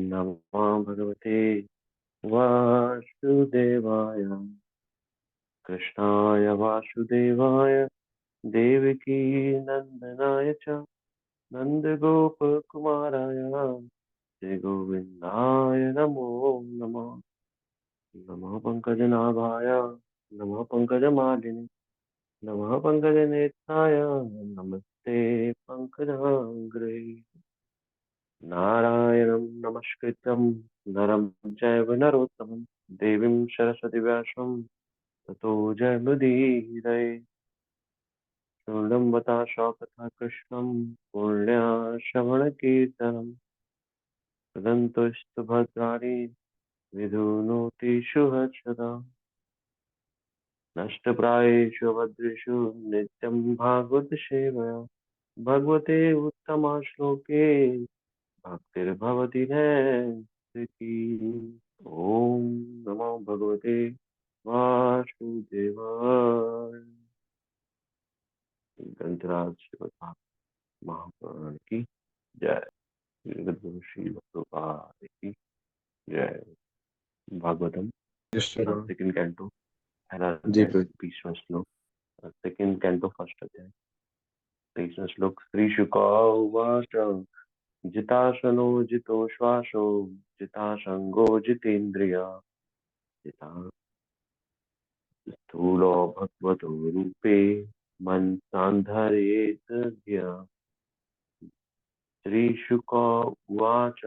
नमः भगवते वासुदेवाय कृष्णाय वासुदेवाय देवकी नंदनाय च नन्दगोपकुमाराय श्रीगोविन्दाय नमो नमः। नमः पंकजनाभाय नमः पंकजमालिनि नमः पंकजनेत्राय नमस्ते पंकजाग्रे। नारायणं नमस्कृत्यं नरं चैव नरोत्तमं देवीं सरस्वती व्यासं ततो जयमुदीरये। शूर्णं कथा कृष्णं पुण्यश्रवणकीर्तनं तदन्तुस्तु भद्राणि विधुनोति शुभच्छदा। नष्टप्रायेषु भद्रेषु नित्यं भागवत सेवया भगवते उत्तमश्लोके भक्तिर्भवति नैष्ठिकी। ओम नमो भगवते वासुदेवाय। ग्रंथराज श्रीमद् महापुराण की जय। जगद्गुरु श्री भक्तोपाध्याय की जय। भागवतम सेकंड कैंटो पहला अध्याय 20वां श्लोक। सेकंड कैंटो फर्स्ट अध्याय 23वां श्लोक। श्री शुक उवाच जितासनो जितो श्वासो जितासंगो जितेन्द्रिय जिता स्थूलो भगवतो रूपे मनसान्धरेत धिया। श्रीशुक उवाच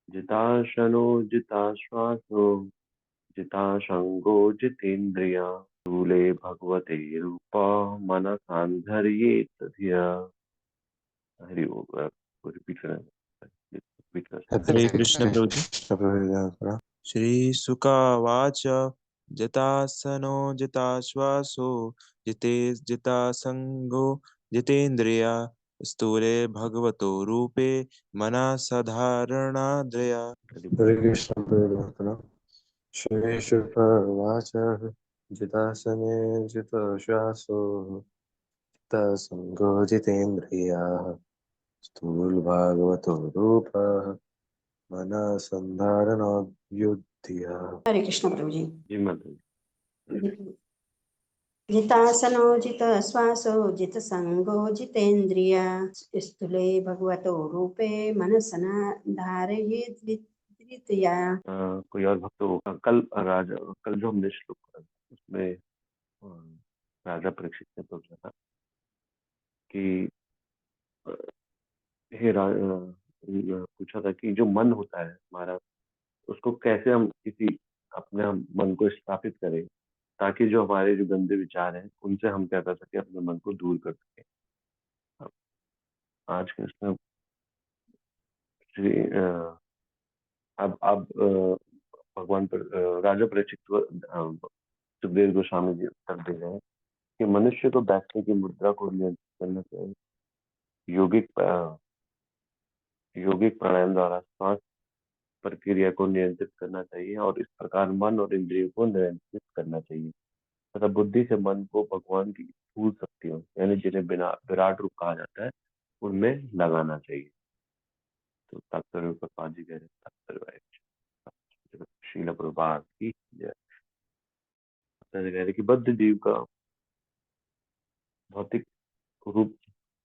जितासनो जिताश्वासो जितासंगो जितेन्द्रिय स्थूले भगवते रूप मनसान्धर्येत धिया। हरि ओम। रिपीट हरे कृष्ण प्रभु जी। श्री सुकावाच जितासनो जिताश्वासो जितासंगो जितेन्द्रिया स्थूले भगवतो रूपे मनः साधारणाद्रया। हरे कृष्ण प्रभु। श्री शुकवाच जितासने जितश्वासो जितसंगो जितेन्द्रियाः स्थूलभागवतो रूपः मनसंधारणाद्युद्धया। हरे कृष्ण प्रभु जी। जी माता जी। जितासनो जित श्वासो जित संगो जितेन्द्रिया स्थूले भगवतो रूपे मनसना धारयेत् विद्रितया। कोई और भक्त होगा कल राजा कल जो हमने श्लोक पढ़ा उसमें राजा परीक्षित ने पूछा था कि पूछा था कि जो मन होता है हमारा उसको कैसे हम किसी अपने हम मन को स्थापित करें ताकि जो हमारे जो गंदे विचार हैं उनसे हम क्या कर सके अपने मन को दूर कर सके। आज के इसमें श्री अब भगवान पर राजा परीक्षित सुखदेव गोस्वामी जी उत्तर दे रहे हैं कि मनुष्य को बैठने की मुद्रा को नियंत्रित करना चाहिए। यौगिक प्राणायाम द्वारा सांस प्रक्रिया को नियंत्रित करना चाहिए और इस प्रकार मन और इंद्रियों को नियंत्रित करना चाहिए तथा बुद्धि से मन को भगवान की स्थूल शक्तियों यानी जिन्हें बिना विराट रूप कहा जाता है उनमें लगाना चाहिए। तो तात्पर्य प्रभुपाद जी कह रहे हैं तात्पर्य शील प्रभुपाद की जय। कह रहे कि भौतिक रूप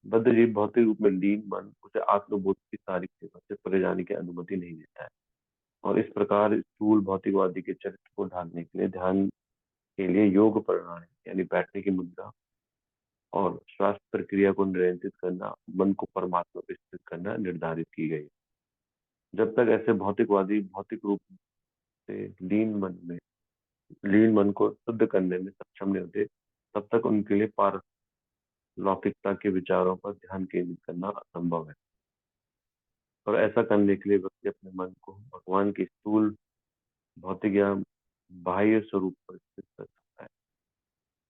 बद्ध जीव भौतिक रूप में लीन मन उसे आत्मबोध की सारी सेवा से परे जाने की अनुमति नहीं देता है और इस प्रकार स्थूल भौतिकवादी के चरित्र को ढालने के लिए ध्यान के लिए योग प्रणाली यानी बैठने की मुद्रा और श्वास प्रक्रिया को नियंत्रित करना मन को परमात्मा पे स्थित करना निर्धारित की गई। जब तक ऐसे भौतिकवादी भौतिक रूप से लीन मन को शुद्ध करने में सक्षम नहीं होते तब तक उनके लिए पारलौकिकता के विचारों पर ध्यान केंद्रित करना असंभव है और ऐसा करने के लिए व्यक्ति अपने मन को भगवान के स्थूल भौतिक या बाह्य स्वरूप पर स्थित कर सकता है।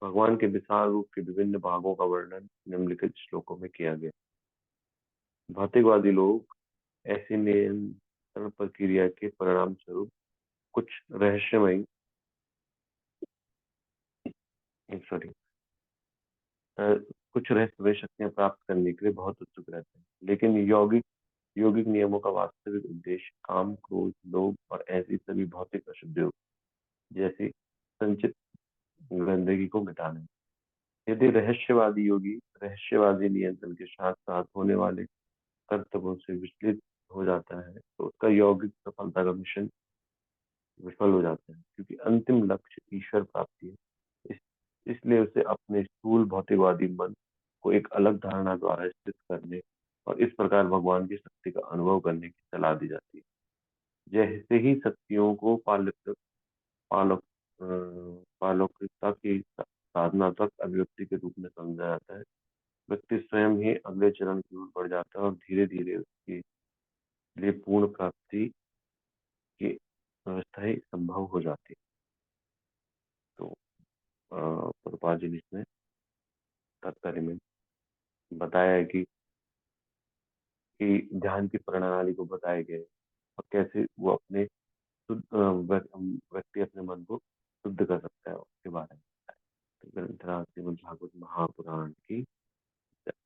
भगवान के विशाल रूप के विभिन्न भागों का वर्णन निम्नलिखित श्लोकों में किया गया। भौतिकवादी लोग ऐसी नियंत्रण प्रक्रिया के परिणाम स्वरूप कुछ रहस्यमय शक्तियां प्राप्त करने के लिए बहुत उत्सुक रहते हैं, लेकिन यौगिक यौगिक नियमों का वास्तविक उद्देश्य काम, क्रोध, लोभ और ऐसी सभी भौतिक अशुद्धियों जैसी संचित गंदगी को मिटाना है। यदि रहस्यवादी योगी रहस्यवादी नियंत्रण के साथ साथ होने वाले कर्तव्यों से विचलित हो जाता है तो उसका यौगिक सफलता का मिशन विफल हो जाता है, क्योंकि अंतिम लक्ष्य ईश्वर प्राप्ति है। इस, इसलिए उसे अपने स्थूल भौतिकवादी मन को एक अलग धारणा द्वारा स्थित करने और इस प्रकार भगवान की शक्ति का अनुभव करने की सलाह दी जाती है। जैसे ही शक्तियों को पालक पालौकिकता की साधनात्मक अभिव्यक्ति के रूप में समझा जाता है, व्यक्ति स्वयं ही अगले चरण की ओर बढ़ जाता है और धीरे धीरे उसके लिए पूर्ण प्राप्ति की व्यवस्था ही संभव हो जाती है। तो प्रभुपाद जी ने इसमें तात्पर्य में बताया है कि ध्यान की प्रणाली को बताया गया है और कैसे वो अपने व्यक्ति अपने मन को शुद्ध कर सकता है उसके बारे में। तो ग्रंथराज श्रीमद् भागवत महापुराण की